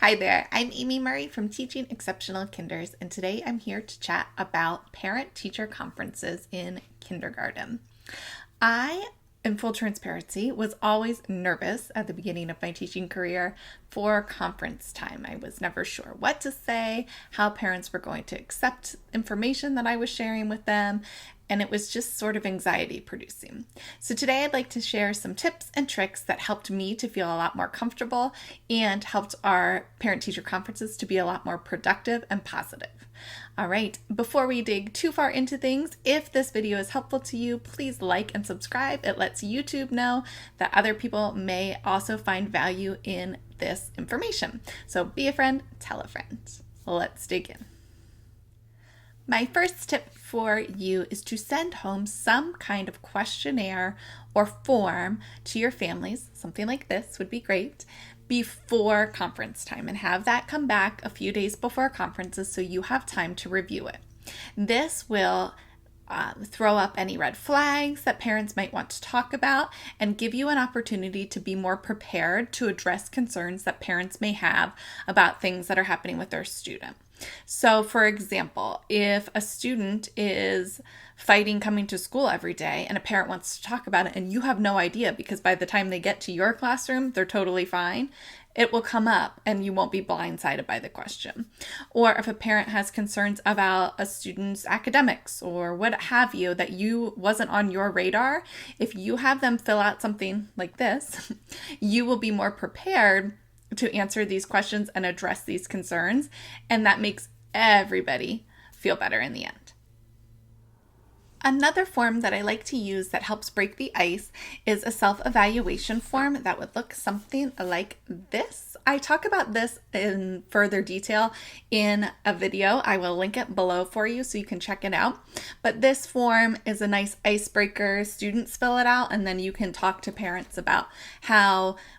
Hi there, I'm Amy Murray from Teaching Exceptional Kinders, and today I'm here to chat about parent-teacher conferences in kindergarten. I, in full transparency, was always nervous at the beginning of my teaching career for conference time. I was never sure what to say, how parents were going to accept information that I was sharing with them, and it was just sort of anxiety producing. So today I'd like to share some tips and tricks that helped me to feel a lot more comfortable and helped our parent-teacher conferences to be a lot more productive and positive. All right, before we dig too far into things, if this video is helpful to you, please like and subscribe. It lets YouTube know that other people may also find value in this information. So be a friend, tell a friend. Let's dig in. My first tip for you is to send home some kind of questionnaire or form to your families. Something like this would be great before conference time, and have that come back a few days before conferences so you have time to review it. This will throw up any red flags that parents might want to talk about and give you an opportunity to be more prepared to address concerns that parents may have about things that are happening with their student. So, for example, if a student is fighting coming to school every day and a parent wants to talk about it and you have no idea because by the time they get to your classroom, they're totally fine, it will come up and you won't be blindsided by the question. Or if a parent has concerns about a student's academics or what have you that you wasn't on your radar, if you have them fill out something like this, you will be more prepared to answer these questions and address these concerns, and that makes everybody feel better in the end. Another form that I like to use that helps break the ice is a self-evaluation form that would look something like this. I talk about this in further detail in a video. I will link it below for you so you can check it out. But this form is a nice icebreaker. Students fill it out, and then you can talk to parents about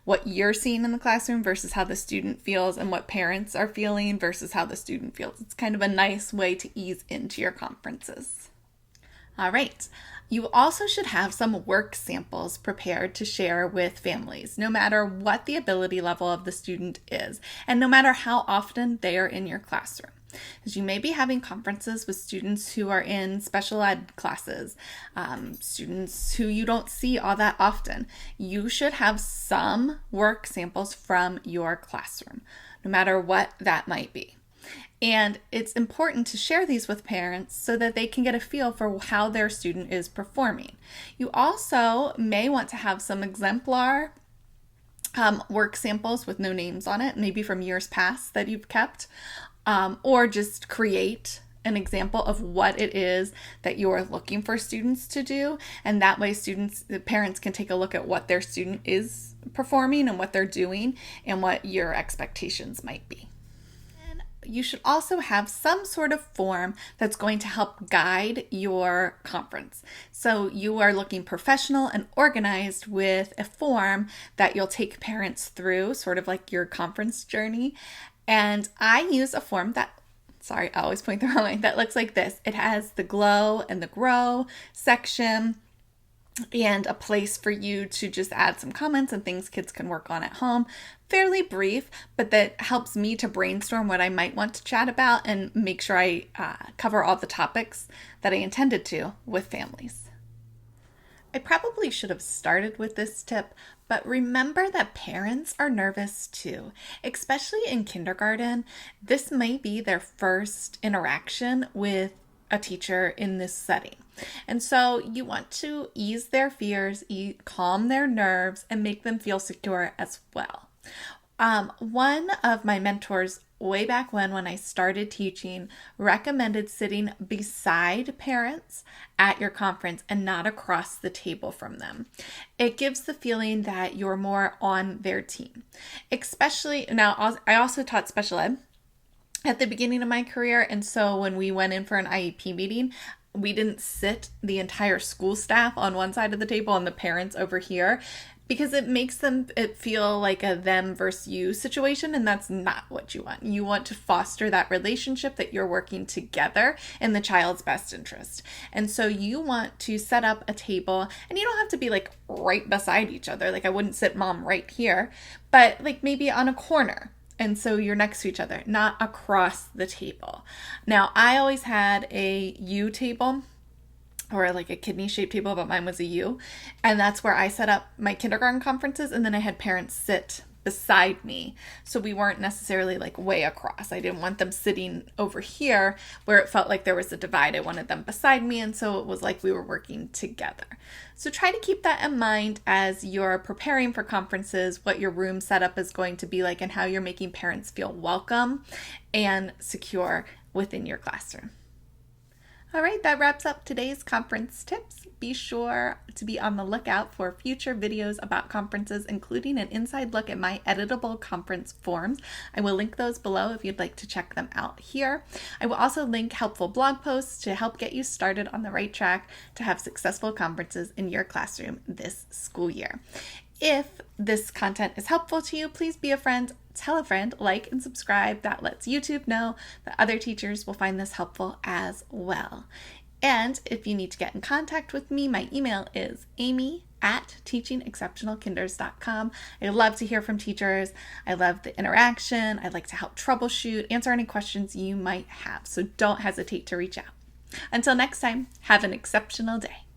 what you're seeing in the classroom versus how the student feels, and what parents are feeling versus how the student feels. It's kind of a nice way to ease into your conferences. All right, you also should have some work samples prepared to share with families, no matter what the ability level of the student is, and no matter how often they are in your classroom. Because you may be having conferences with students who are in special ed classes, students who you don't see all that often. You should have some work samples from your classroom, no matter what that might be. And it's important to share these with parents so that they can get a feel for how their student is performing. You also may want to have some exemplar work samples with no names on it, maybe from years past that you've kept, or just create an example of what it is that you're looking for students to do. And that way parents can take a look at what their student is performing and what they're doing and what your expectations might be. You should also have some sort of form that's going to help guide your conference. So you are looking professional and organized with a form that you'll take parents through, sort of like your conference journey. And I use a form I always point the wrong way, that looks like this. It has the glow and the grow section, and a place for you to just add some comments and things kids can work on at home. Fairly brief, but that helps me to brainstorm what I might want to chat about and make sure I cover all the topics that I intended to with families. I probably should have started with this tip, but remember that parents are nervous too, especially in kindergarten. This may be their first interaction with a teacher in this setting. And so you want to ease their fears, calm their nerves, and make them feel secure as well. One of my mentors way back when I started teaching recommended sitting beside parents at your conference and not across the table from them. It gives the feeling that you're more on their team. Especially, now I also taught special ed at the beginning of my career, and so when we went in for an IEP meeting, we didn't sit the entire school staff on one side of the table and the parents over here, because it makes it feel like a them versus you situation, and that's not what you want. You want to foster that relationship that you're working together in the child's best interest. And so you want to set up a table, and you don't have to be like right beside each other. Like I wouldn't sit mom right here, but like maybe on a corner And so you're next to each other, not across the table. Now, I always had a U table, or like a kidney-shaped table, but mine was a U. And that's where I set up my kindergarten conferences, and then I had parents sit beside me. So we weren't necessarily like way across. I didn't want them sitting over here where it felt like there was a divide. I wanted them beside me, and so it was like we were working together. So try to keep that in mind as you're preparing for conferences, what your room setup is going to be like, and how you're making parents feel welcome and secure within your classroom. All right, that wraps up today's conference tips. Be sure to be on the lookout for future videos about conferences, including an inside look at my editable conference forms. I will link those below if you'd like to check them out here. I will also link helpful blog posts to help get you started on the right track to have successful conferences in your classroom this school year. If this content is helpful to you, please be a friend, tell a friend, like and subscribe. That lets YouTube know that other teachers will find this helpful as well. And if you need to get in contact with me, my email is amy@teachingexceptionalkinders.com. I love to hear from teachers. I love the interaction. I like to help troubleshoot, answer any questions you might have. So don't hesitate to reach out. Until next time, have an exceptional day.